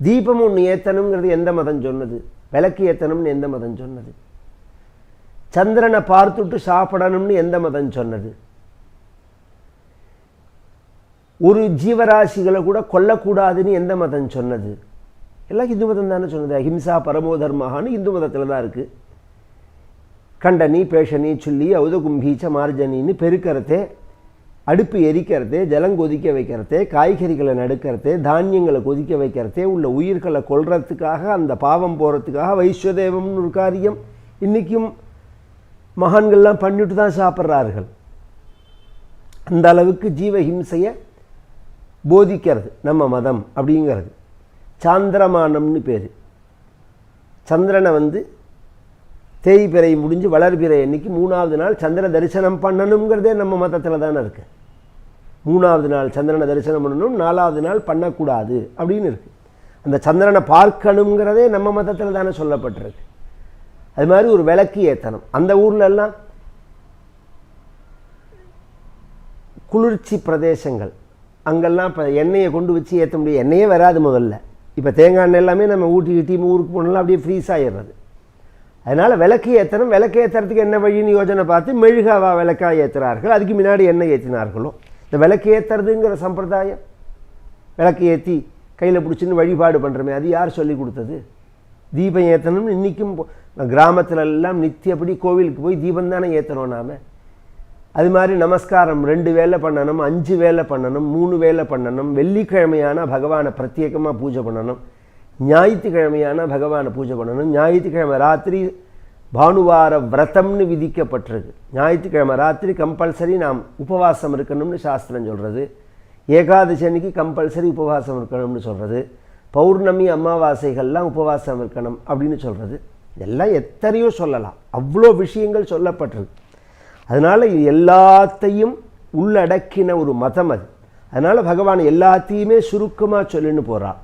தீபம் ஒன்று ஏற்றணுங்கிறது எந்த மதம் சொன்னது? விளக்கு ஏற்றணும்னு எந்த மதம் சொன்னது? சந்திரனை பார்த்துட்டு சாப்பிடணும்னு எந்த மதம் சொன்னது? ஒரு ஜீவராசிகளை கூட கொல்லக்கூடாதுன்னு எந்த மதம் சொன்னது? எல்லாம் இந்து மதம் தானே சொன்னது. அஹிம்சா பரமோ தர்மஹான்னு இந்து மதத்தில் தான் இருக்குது. கண்டனி பேஷனி சொல்லி அவுத கும்பீச்ச மார்ஜனின்னு பெருக்கிறதே, அடுப்பு எரிக்கிறதே, ஜலம் கொதிக்க வைக்கிறதே, காய்கறிகளை நடுக்கிறதே, தானியங்களை கொதிக்க வைக்கிறதே, உள்ள உயிர்களை கொல்றதுக்காக, அந்த பாவம் போகிறதுக்காக வைஸ்வதேவம்னு ஒரு காரியம் இன்றைக்கும் மகான்கள்லாம் பண்ணிட்டு தான் சாப்பிட்றார்கள். அந்த அளவுக்கு ஜீவஹிம்சையை போதிக்கிறது நம்ம மதம் அப்படிங்கிறது. சாந்திரமானம்னு பேர். சந்திரனை தேய்பிறை முடிஞ்சு வளர்பிறை அன்னைக்கு 3வது நாள் சந்திர தரிசனம் பண்ணணுங்கிறதே நம்ம மதத்தில் தானே இருக்குது. 3வது நாள் சந்திரனை தரிசனம் பண்ணணும், 4வது நாள் பண்ணக்கூடாது அப்படின்னு இருக்குது. அந்த சந்திரனை பார்க்கணுங்கிறதே நம்ம மதத்தில் தானே சொல்லப்பட்டிருக்கு. அது மாதிரி ஒரு விளக்கு ஏற்றணும். அந்த ஊர்லெல்லாம் குளிர்ச்சி பிரதேசங்கள், அங்கெல்லாம் இப்போ எண்ணெயை கொண்டு வச்சு ஏற்ற முடியும். எண்ணெயே வராது முதல்ல. இப்போ தேங்காய் எண்ணெய் எல்லாமே நம்ம ஊட்டி ஊருக்கு போனாலும் அப்படியே ஃப்ரீஸ் ஆகிடுறது. அதனால் விளக்கு ஏற்றணும். விளக்கு ஏற்றுறதுக்கு என்ன வழின்னு யோஜனை பார்த்து மெழுகாவா விளக்காக ஏற்றுறார்கள். அதுக்கு முன்னாடி எண்ணெய் ஏற்றினார்களோ. இந்த விளக்கு ஏற்றுறதுங்கிற சம்பிரதாயம், விளக்கு ஏற்றி கையில் பிடிச்சின்னு வழிபாடு பண்ணுறமே, அது யார் சொல்லி கொடுத்தது? தீபம் ஏற்றணும்னு இன்றைக்கும் கிராமத்துலெல்லாம் நித்தியப்படி கோவிலுக்கு போய் தீபம் தானே ஏற்றணும் நாம். அது மாதிரி நமஸ்காரம் 2 வேளை பண்ணணும், 5 வேளை பண்ணணும், 3 வேளை பண்ணணும். வெள்ளிக்கிழமையான பகவானை பிரத்யேகமாக பூஜை பண்ணணும். ஞாயிற்றுக்கிழமையான பகவானை பூஜை பண்ணணும். ஞாயிற்றுக்கிழமை ராத்திரி பானுவார விரதம்னு விதிக்கப்பட்டிருக்கு. ஞாயிற்றுக்கிழமை ராத்திரி கம்பல்சரி நாம் உபவாசம் இருக்கணும்னு சாஸ்திரம் சொல்கிறது. ஏகாதசி அன்னைக்கு கம்பல்சரி உபவாசம் இருக்கணும்னு சொல்கிறது. பௌர்ணமி அமாவாசைகள்லாம் உபவாசம் இருக்கணும் அப்படின்னு சொல்கிறது. இதெல்லாம் எத்தனையோ சொல்லலாம். அவ்வளோ விஷயங்கள் சொல்லப்பட்டிருக்கு. அதனால் இது எல்லாத்தையும் உள்ளடக்கின ஒரு மதம் அது. அதனால் பகவான் எல்லாத்தையுமே சுருக்கமாக சொல்லின்னு போகிறான்.